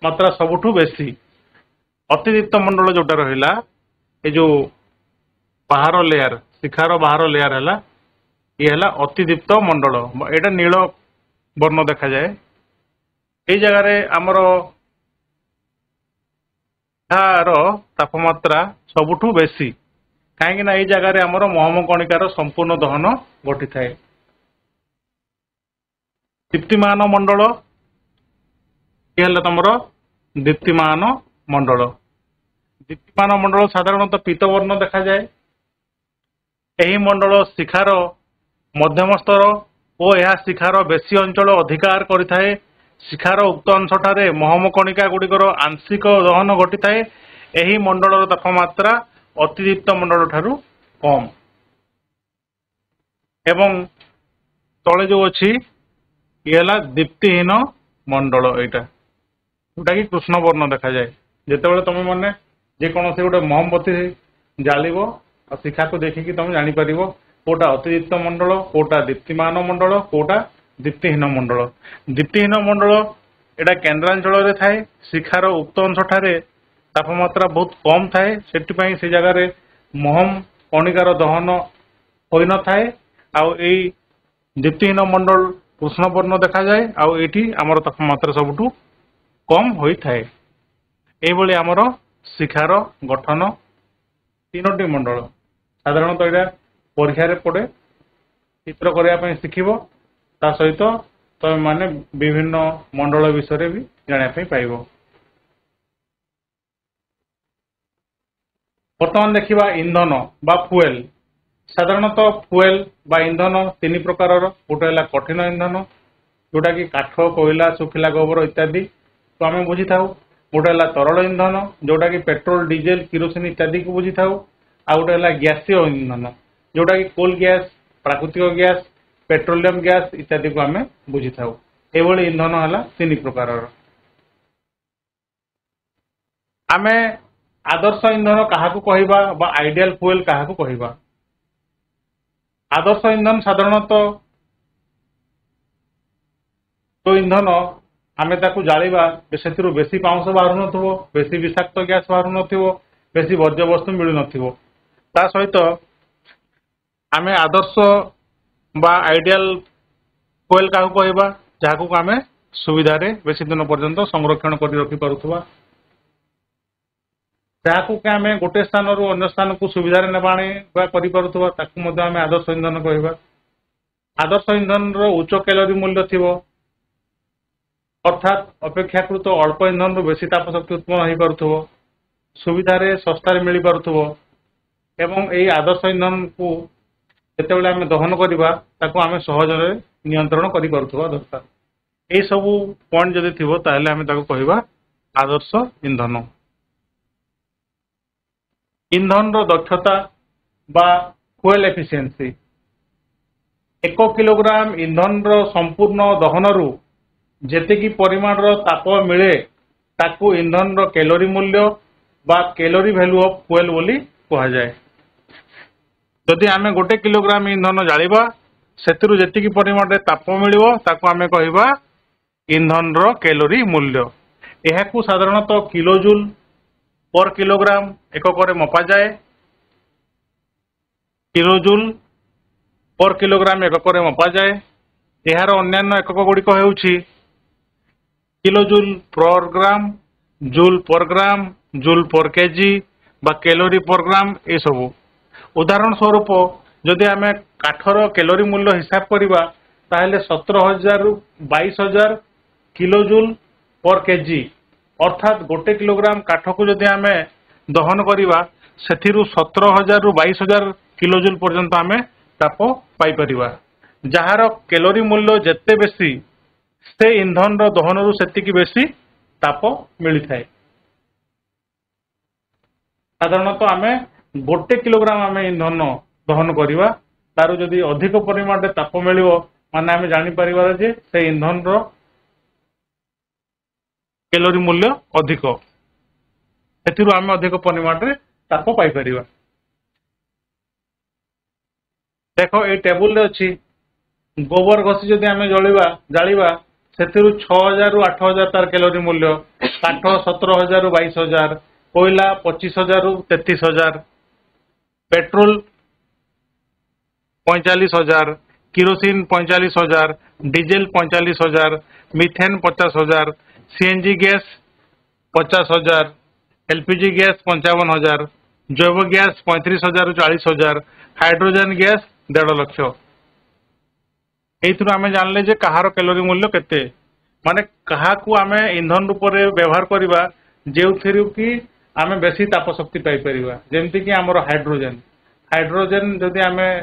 मात्रा सबुठु बेसी। अतिदीप्त मंडल जोटा रहिला ए जो बाहर लेयर शिखार बाहर लेयर है ये है अतिदीप्त मंडल। एटा नील वर्ण देखा जाए। ये जगार आमर शिखार तापमात्रा सबुठु बेसी कहीं ये जगार आमर महम कणिकार संपूर्ण दहन घटी थाए। दीप्तिमान मंडल ये है तुम दीप्तिमान मंडल। दीप्तिमान मंडल साधारणतः पीतवर्ण देखा जाए। यही मंडल शिखार मध्यम स्तर और यह शिखार बेसी अंचल अधिकार करिथाए। शिखार उक्त अंशठारे महम कणिका गुड़िकर आंशिक दहन घटी थाए। यही मंडल तापमात्रा अतिदीप्त मंडल ठारू कम। एवं तले जो अच्छी ये है दीप्तिहीन मंडल एटा जोटा कि कृष्ण वर्ण देखा जाए। जिते तुम मैंने जेकोसी गोटे मोहम्बती जालिब शिखा को देखिकी तुम जापर कोटा अतिदीप्त मंडल, कोटा दीप्तिमान मंडल, कोटा दीप्तिहीन मंडल। दीप्तिहीन मंडल एटा केन्द्रांचल थाए। शिखार उक्त अंशठारे तापमात्रा बहुत कम थाए। से जगार महम कणिकार दहन हो न थाए। दीप्तिहीन मंडल कृष्ण वर्ण देखा जाए। आठी आमर तापमात्रा सबुठु कम होता है। ये आमर शिखार गठन तीनोटी मंडल साधारणतः यहाँ परीक्षा पड़े चित्र करने शिखब ता सहित तुम माने विभिन्न मंडल विषय भी जानापी पाइब। बर्तमान देखा इंधन बा फुएल। साधारणतः फुएल बा इंधन तीन प्रकार। गोटे है कठिन इंधन जोटा कि काठ, कोयला, सुखिला गोबर इत्यादि को आम बुझी था। गोटे है तरल इंधन जोटा कि पेट्रोल, डीजेल, किरोसिन इत्यादि को बुझी था। आ गोटे है गैसीय इंधन जोटा कि कोल गैस, प्राकृतिक गैस, पेट्रोलियम गैस इत्यादि को आम बुझी था। ये इंधन है तीन प्रकार। आम आदर्श इंधन क्या कहवा बा आइडियल फुएल क्या कहवा। आदर्श इंधन साधारणतः तो इंधन आम जालिबा से बेसी पाउंस बाहर नथिबो, बेसी विषाक्त गैस बाहर नथिबो, बेसी वर्ज्यवस्तु मिलु नथिबो। ता सहित आम आदर्श बा आइडियल फुएल क्या कहवा जहाँ आम सुविधा बेसी दिन पर्यंत संरक्षण कर रखी पारुथबा, जहाँ आम गोटे स्थान रु अन्य स्थान को सुविधा नेबाणी कर आदर्श इंधन कहवा। आदर्श इंधन उच्च कैलोरी मूल्य थी अर्थात अपेक्षाकृत अल्प इंधन बेसी ताप शक्ति उत्पन्न हो पारुथबो, सुविधा सस्तार मिल पारुथबो। एवं यही आदर्श इंधन को जिते आम दहन करवा आम सहज नियंत्रण कर पारुथबा दरकार। ये सब पॉइंट जदि थी ताहले आम कहवा आदर्श इंधन। इंधन दक्षता बा फुएल एफिशिएंसी 1 किलोग्राम इंधन संपूर्ण दहन रु जेतिकी परिमाण ताप मिले ताकू इंधन कैलोरी मूल्य बा कैलोरी वैल्यू ऑफ फुएल बोली कहा जाए। जदि आम 1 किलोग्राम इंधन जालिबा सेतिरु जेतिकी परिमाण ताप मिलिबो ताकू आम कहवा इंधन कैलोरी मूल्य। यह साधारणतः किलोजूल पर किलोग्राम एकक मपा जाए। किलोजूल पर किलोग्राम एकक मपा जाए। यार अन्यान्य एकक गुड़िक हेउछि किलोजूल पर ग्राम, जूल पर ग्राम, जूल पर केजी बा कैलोरी पर ग्राम ए सब। उदाहरण स्वरूप जदि आम काठर कैलोरी मूल्य हिसाब करवा ताहले 17,000 रु 22,000 किलोजूल पर केजी अर्थात 1 किलोग्राम काठ को जदि आम दहन करवा से 17,000 रु 22,000 किलोजूल पर्यंत आम ताप पाई। जार कैलोरी मूल्य जेते बेसी से इंधन दहन रु सेतिकी बेसी ताप मिलता है। साधारणतः आम 1 किलोग्राम आम इंधन दहन करवा तार जदि अधिक परिमाण ताप मिल माने आम जापर जे से इंधन कैलोरी मूल्य अधिक से आम अधिक परिमाण में ताप पाई। देख ये टेबुल अच्छी गोबर घसी जदि आम जालिबा से 6,000 रु 8,000 तार कैलोरी मूल्य, काठ 17,000 रु 22,000, कोयला 25,000 रु 33,000, petrol 45,000, kerosene 45,000, diesel 45,000, methane 50,000, CNG gas 50,000, LPG gas 55,000, जैव गैस 35,000 रु 40,000, हाइड्रोजन गैस 1.5 लाख। एथुर आमे जानले जे कहार कैलोरी मूल्य केते माने कहा को आमे इंधन रूप में व्यवहार करबा जेउथिरु कि आमे बेसी ताप शक्ति पाई परिबा। जेमति कि हमर हाइड्रोजन जदि आमे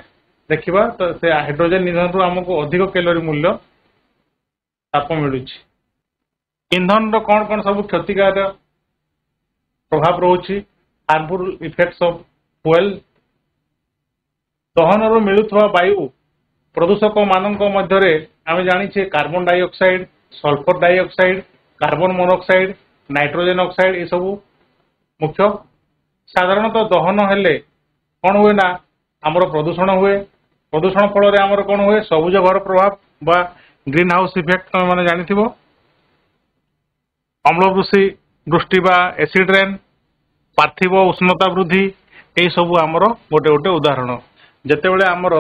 देखिबा तो से हाइड्रोजन इंधन रु हमको अधिक कैलोरी मूल्य ताप मिलुछि। इंधन रो कौन कौन सब क्षतिकार प्रभाव रोची हार्मफुल इफेक्ट्स ऑफ फ्यूल दहन रु मिलुथवा वायु प्रदूषक मानक मध्यरे आमे जानिछे carbon dioxide, sulphur dioxide, carbon monoxide, nitrogen oxide ये सब मुख्य। साधारणतः दहन हेले कौन हुए ना आमर प्रदूषण हुए। प्रदूषण फल आमर कौन हुए सबुज घर प्रभाव बा ग्रीन हाउस इफेक्ट तुम मैंने जानिथिबो। अम्ल वृष्टि बा एसिड रेन, पार्थिव उष्णता वृद्धि ये सब आमर गोटे गोटे उदाहरण। जेतेबेले आमर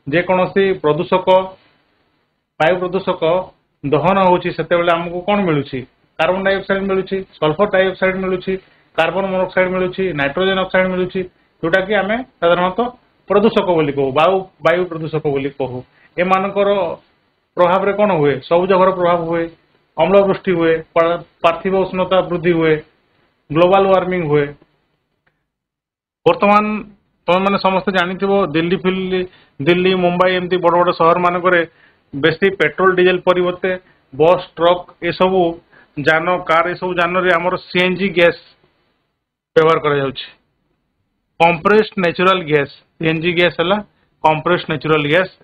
जेकोसी प्रदूषक वायु प्रदूषक दहन होउछि सेतेबेले हमको कौन मिलुछि कार्बन डाइऑक्साइड मिलुछि, सल्फर डाइऑक्साइड मिलुछि, कार्बन मोनोक्साइड मिलुछि, नाइट्रोजन ऑक्साइड मिलुछि जोटा कि आमे साधारणतः प्रदूषक बोली कहू वायु प्रदूषक बोली कहू। ए मानकर प्रभाव रे कौन हुए सबुज घर प्रभाव हुए, अम्ल वृष्टि हुए, पार्थिव उष्णता वृद्धि हुए, ग्लोबल वार्मिंग हुए। वर्तमान तुम मैंने समस्त जानिथिबो दिल्ली मुंबई एमती बड़ बड़ सहर मानकरे बेसी पेट्रोल डीजेल परिवर्ते बस ट्रक ये सब जान कार ये सब जान रे हमर सीएनजी गैस व्यवहार करा जाउछि। Compressed natural gas CNG gas हला compressed natural gas.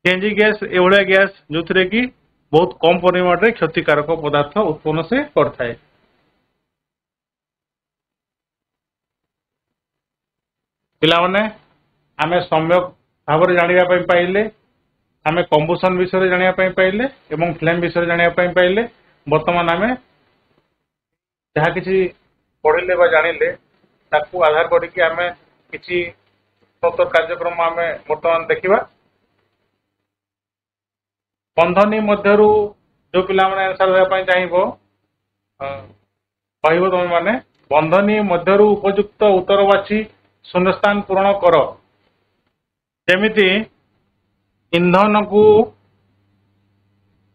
CNG gas एभलिया गैस जोथिरे कि बहुत कम परिमाण रे क्षतिकारक पदार्थ उत्पन्न से करथाय। पिलाने आमे सम्यक भाव जानापी पाइले, आमे कंबुसन विषय जानापी पाइले एवं फ्लेम विषय जानापी पाइले। बर्तमान आमे जहाँ किसी पढ़िले बा जानिले ताकू आधार करके आमे किसी कार्यक्रम आमे बर्तमान देखिबा। बंधनी मध्यरु जो पिला माने आंसर देबा चाहिबो कहबो तुम माने बंधनी मध्यरु उपयुक्त उत्तर बाछी शून्यस्थान पूरण कर। जेमिति इंधन को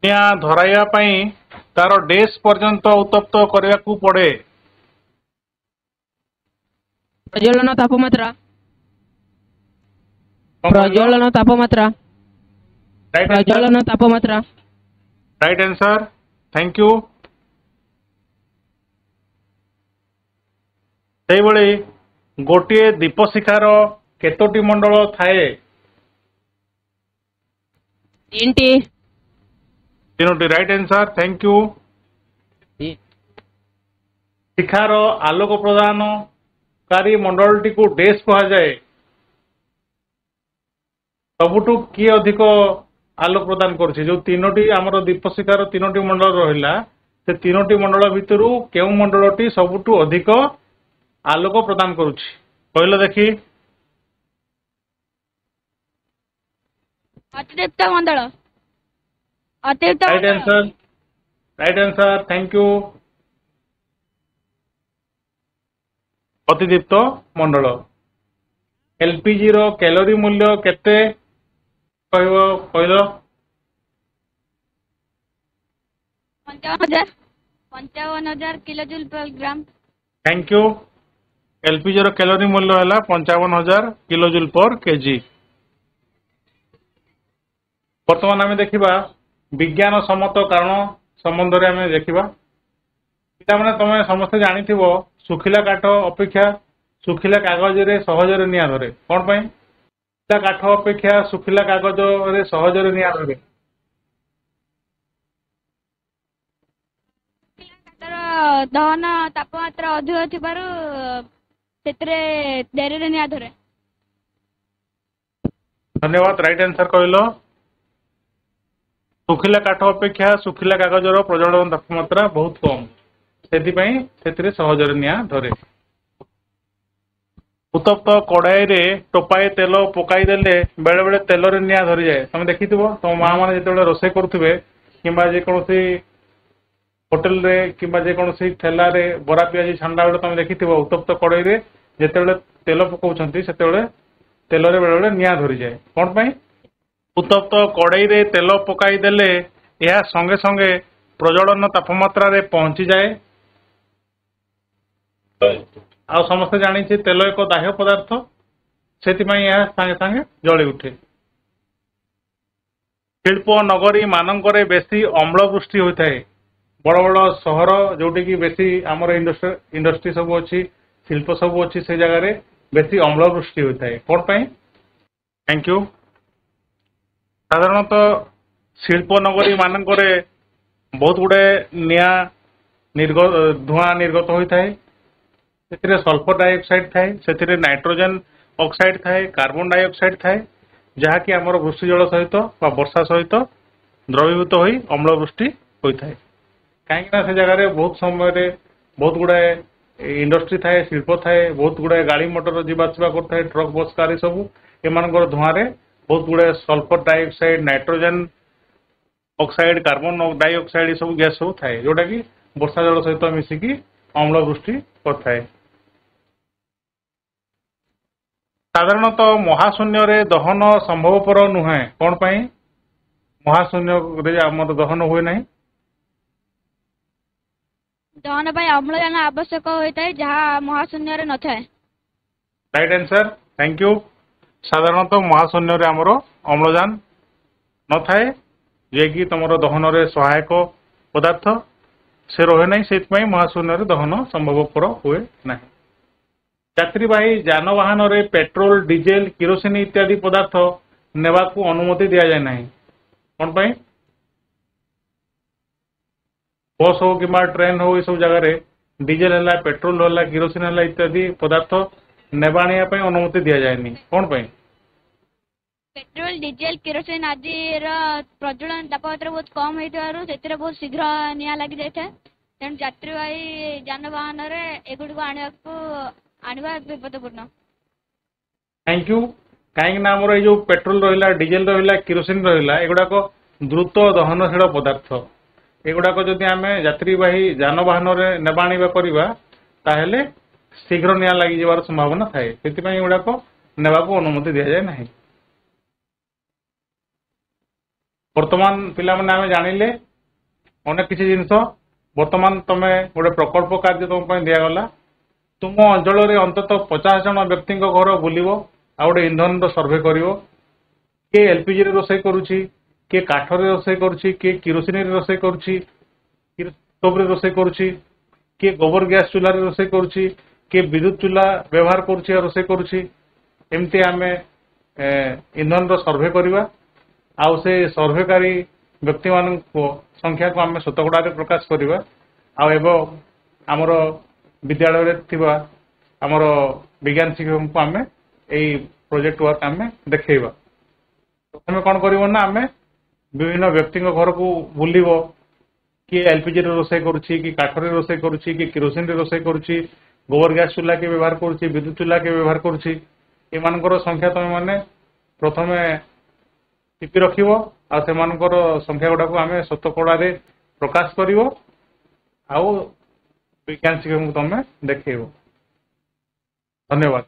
निया धराइया पई तार डेस पर्यंत उत्तप्त करने को पड़े। प्रज्वलन तापमात्रा प्रज्वलन तापमात्रा प्रज्वलन तापमात्रा राइट आंसर थैंक यू। से भली गोटे दीप शिखार केतोटी मंडल थाए? तीनोटी राइट आंसर थैंक यू। शिखार आलोक प्रदानकारी मंडलटी को डेस कहा जाए। सबुठु किए अधिक आलोक प्रदान करुछि जो तीनोटी आमर दीप शिखार तीनोटी मंडल रहिला से तीनोटी मंडल भितरु केउ मंडलटी सबुठु अधिक आलोक प्रदान करुछि कहलो देखी? Atideepta Mandal. Atideepta right Mandal. Answer, right answer, thank you. Atideepta Mandal. LPG ର କ୍ୟାଲୋରୀ ମୂଲ୍ୟ କେତେ କହିଲ? 55,000 kilo joule per gram. Thank you. LPG ର କ୍ୟାଲୋରୀ ମୂଲ୍ୟ ହେଲା 55,000 କିଲୋ ଜୁଲ पर କେଜି। ବର୍ତ୍ତମାନ ଆମେ ଦେଖିବା ବିଜ୍ଞାନ ସମ୍ମତ କାରଣ ସମ୍ବନ୍ଧରେ ଆମେ ଦେଖିବା। ପିଲାମାନେ ତମେ ସମସ୍ତେ ଜାଣିଥିବ ଶୁଖିଲା କାଠ ଅପେକ୍ଷା ଶୁଖିଲା କାଗଜରେ ସହଜରେ ନିଆଁ ଧରେ। କ'ଣ ପାଇଁ? ଶୁଖିଲା କାଠ ଅପେକ୍ଷା ଶୁଖିଲା କାଗଜରେ ସହଜରେ ନିଆଁ ଧରେ। ତାର ଦହନ ତାପମାତ୍ରା ଅଧିକ ଥିବାରୁ ସେଥିରେ ଡେରିରେ ନିଆଁ ଧରେ। ଧନ୍ୟବାଦ, ରାଇଟ୍ ଆନ୍ସର କହିଲ। ଶୁଖିଲା କାଠ ଅପେକ୍ଷା ଶୁଖିଲା କାଗଜର ପ୍ରଜ୍ୱଳନ ତାପମାତ୍ରା ବହୁତ କମ୍, ସେଥିପାଇଁ ସେଥିରେ ସହଜରେ ନିଆଁ ଧରେ। ଉତ୍ତପ୍ତ କଡ଼ାଇରେ ଟୋପାଏ ତେଲ ପକାଇଦେଲେ ବେଳେ ବେଳେ ତେଲରେ ନିଆଁ ଧରିଯାଏ। ତମେ ଦେଖିଥିବ ତମ ମା ମାନେ ଯେତେବେଳେ ରୋଷେଇ କରୁଥିବେ କିମ୍ବା ଯେକୌଣସି ହୋଟେଲରେ କିମ୍ବା ଯେକୌଣସି ଠେଲାରେ ବରା ପିଆଜି ଛାଣିଲା ବେଳେ ତମେ ଦେଖିଥିବ ଉତ୍ତପ୍ତ କଡ଼େଇରେ ଯେତେବେଳେ ତେଲ ପକାଉଛନ୍ତି ସେତେବେଳେ ତେଲରେ ବେଳେ ବେଳେ ନିଆଁ ଧରିଯାଏ। କ'ଣ ପାଇଁ? ଉତ୍ତପ୍ତ କଡ଼େଇରେ ତେଲ ପକାଇଦେଲେ ଏହା ସଙ୍ଗେ ସଙ୍ଗେ ପ୍ରଜ୍ୱଳନ ତାପମାତ୍ରାରେ ପହଞ୍ଚିଯାଏ। ଆଉ ସମସ୍ତେ ଜାଣିଛେ ତେଲ ଏକ ଦାହ୍ୟ ପଦାର୍ଥ, ସେଥିପାଇଁ ଏହା ସାଙ୍ଗେ ସାଙ୍ଗେ ଜଳି ଉଠେ। ଶିଳ୍ପ ନଗରୀ ମାନଙ୍କରେ ବେଶୀ ଅମ୍ଳ ବୃଷ୍ଟି ହୋଇଥାଏ। ବଡ଼ ବଡ଼ ସହର ଯୋଉଠିକି ବେଶୀ ଆମର ଇଣ୍ଡଷ୍ଟ୍ରି ସବୁ ଅଛି, ଶିଳ୍ପ ସବୁ ଅଛି, ସେ ଜାଗାରେ ବେଶୀ ଅମ୍ଳ ବୃଷ୍ଟି ହୋଇଥାଏ। କ'ଣ ପାଇଁ? Thank you. ସାଧାରଣତଃ ଶିଳ୍ପ ନଗରୀ ମାନଙ୍କରେ ବହୁତ ଗୁଡ଼ାଏ ଧୂଆଁ ନିର୍ଗତ ହୋଇଥାଏ। ସେଥିରେ ସଲଫର ଡାଇଅକ୍ସାଇଡ୍ ଥାଏ, ସେଥିରେ ନାଇଟ୍ରୋଜେନ ଅକ୍ସାଇଡ୍ ଥାଏ, କାର୍ବନ ଡାଇଅକ୍ସାଇଡ୍ ଥାଏ, ଯାହାକି ଆମର ବୃଷ୍ଟି ଜଳ ସହିତ ବା ବର୍ଷା ସହିତ ଦ୍ରବୀଭୂତ ହୋଇ ଅମ୍ଳ ବୃଷ୍ଟି ହୋଇଥାଏ। କାହିଁକିନା ସେ ଜାଗାରେ ବହୁତ ସମୟରେ ବହୁତ ଗୁଡ଼ାଏ ଇଣ୍ଡଷ୍ଟ୍ରି ଥାଏ, ଶିଳ୍ପ ଥାଏ, ବହୁତ ଗୁଡ଼ାଏ ଗାଡ଼ି ମଟର ଯିବା ଆସିବା କରୁଥାଏ, ଟ୍ରକ୍ ବସ୍ କାର ସବୁ। ଏମାନଙ୍କର ଧୂଆଁରେ ବହୁତ ଗୁଡ଼ାଏ sulphur dioxide, nitrogen oxide, carbon dioxide ସବୁ ଗ୍ୟାସ୍ ସବୁ ଥାଏ, ଯୋଉଟାକି ବର୍ଷା ଜଳ ସହିତ ମିଶିକି ଅମ୍ଳ ବୃଷ୍ଟି କରିଥାଏ। ସାଧାରଣତଃ ମହାଶୂନ୍ୟରେ ଦହନ ସମ୍ଭବପର ନୁହେଁ। କ'ଣ ପାଇଁ ମହାଶୂନ୍ୟରେ ଆମର ଦହନ ହୁଏ ନାହିଁ? ଦହନ ପାଇଁ ଅମ୍ଳଜାନ ଆବଶ୍ୟକ ହୋଇଥାଏ, ଯାହା ମହାଶୂନ୍ୟରେ ନଥାଏ। Right answer, thank you. ସାଧାରଣତଃ ମହାଶୂନ୍ୟରେ ଆମର ଅମ୍ଳଜାନ ନଥାଏ, ଯିଏକି ତମର ଦହନରେ ସହାୟକ ପଦାର୍ଥ ସେ ରହେ ନାହିଁ, ସେଥିପାଇଁ ମହାଶୂନ୍ୟରେ ଦହନ ସମ୍ଭବପର ହୁଏ ନାହିଁ। ଯାତ୍ରୀବାହୀ ଯାନବାହନରେ ପେଟ୍ରୋଲ, ଡିଜେଲ, କିରୋସିନ ଇତ୍ୟାଦି ପଦାର୍ଥ ନେବାକୁ ଅନୁମତି ଦିଆଯାଏ ନାହିଁ। କ'ଣ ପାଇଁ? ବସ୍ ହଉ କିମ୍ବା ଟ୍ରେନ୍ ହଉ ଏସବୁ ଜାଗାରେ ଡିଜେଲ ହେଲା, ପେଟ୍ରୋଲ ହେଲା, କିରୋସିନ ହେଲା ଇତ୍ୟାଦି ପଦାର୍ଥ ନେବା ଆଣିବା ପାଇଁ ଅନୁମତି ଦିଆଯାଏନି। କ'ଣ ପାଇଁ? ପେଟ୍ରୋଲ, ଡିଜେଲ, କିରୋସିନ ଆଦିର ପ୍ରଜ୍ୱଳନ ତାପମାତ୍ରା ବହୁତ କମ୍ ହେଇଥିବାରୁ ସେଥିରେ ବହୁତ ଶୀଘ୍ର ନିଆଁ ଲାଗିଯାଇଥାଏ। ତେଣୁ ଯାତ୍ରୀବାହୀ ଯାନବାହନରେ ଏଗୁଡ଼ିକୁ ଆଣିବା ବିପଦପୂର୍ଣ୍ଣ। Thank you. କାହିଁକିନା ଆମର ଏଇ ଯୋଉ ପେଟ୍ରୋଲ ରହିଲା, ଡିଜେଲ ରହିଲା, କିରୋସିନ ରହିଲା, ଏଗୁଡ଼ାକ ଦ୍ରୁତ ଦହନଶୀଳ ପଦାର୍ଥ। ଏଗୁଡ଼ାକ ଯଦି ଆମେ ଯାତ୍ରୀବାହୀ ଯାନବାହନରେ ନେବା ଆଣିବା କରିବା ତାହେଲେ ଶୀଘ୍ର ନିଆଁ ଲାଗିଯିବାର ସମ୍ଭାବନା ଥାଏ, ସେଥିପାଇଁ ଏଗୁଡ଼ାକ ନେବାକୁ ଅନୁମତି ଦିଆଯାଏ ନାହିଁ। ବର୍ତ୍ତମାନ ପିଲାମାନେ ଆମେ ଜାଣିଲେ ଅନେକ କିଛି ଜିନିଷ। ବର୍ତ୍ତମାନ ତମେ ଗୋଟେ ପ୍ରକଳ୍ପ କାର୍ଯ୍ୟ ତମ ପାଇଁ ଦିଆଗଲା। ତୁମ ଅଞ୍ଚଳରେ ଅନ୍ତତଃ 50 ଜଣ ବ୍ୟକ୍ତିଙ୍କ ଘର ବୁଲିବ, ଆଉ ଗୋଟେ ଇନ୍ଧନର ସର୍ଭେ କରିବ। କିଏ ଏଲପିଜିରେ ରୋଷେଇ କରୁଛି, କିଏ କାଠରେ ରୋଷେଇ କରୁଛି, କିଏ କିରୋସିନରେ ରୋଷେଇ କରୁଛି, କିଏ ଷ୍ଟୋଭରେ ରୋଷେଇ କରୁଛି, କିଏ ଗୋବର ଗ୍ୟାସ୍ ଚୁଲାରେ ରୋଷେଇ କରୁଛି, କିଏ ବିଦ୍ୟୁତ ଚୁଲା ବ୍ୟବହାର କରୁଛି ଆଉ ରୋଷେଇ କରୁଛି। ଏମିତି ଆମେ ଇନ୍ଧନର ସର୍ଭେ କରିବା, ଆଉ ସେ ସର୍ଭେକାରୀ ବ୍ୟକ୍ତିମାନଙ୍କ ସଂଖ୍ୟାକୁ ଆମେ ଶତକଡ଼ାରେ ପ୍ରକାଶ କରିବା, ଆଉ ଏବଂ ଆମର ବିଦ୍ୟାଳୟରେ ଥିବା ଆମର ବିଜ୍ଞାନ ଶିକ୍ଷକଙ୍କୁ ଆମେ ଏଇ ପ୍ରୋଜେକ୍ଟ ୱାର୍କ ଆମେ ଦେଖେଇବା। ପ୍ରଥମେ କ'ଣ କରିବ ନା ଆମେ ବିଭିନ୍ନ ବ୍ୟକ୍ତିଙ୍କ ଘରକୁ ବୁଲିବ। କିଏ ଏଲପିଜିରେ ରୋଷେଇ କରୁଛି, କି କାଠରେ ରୋଷେଇ କରୁଛି, କି କିରୋସିନରେ ରୋଷେଇ କରୁଛି, ଗୋବର ଗ୍ୟାସ୍ ଚୁଲା କିଏ ବ୍ୟବହାର କରୁଛି, ବିଦ୍ୟୁତ ଚୁଲା କିଏ ବ୍ୟବହାର କରୁଛି, ଏମାନଙ୍କର ସଂଖ୍ୟା ତମେ ମାନେ ପ୍ରଥମେ ଟିପି ରଖିବ ଆଉ ସେମାନଙ୍କର ସଂଖ୍ୟା ଗୁଡାକୁ ଆମେ ଶତକଡାରେ ପ୍ରକାଶ କରିବ ଆଉ ବିଜ୍ଞାନ ଶିକ୍ଷକଙ୍କୁ ତମେ ଦେଖେଇବ। ଧନ୍ୟବାଦ।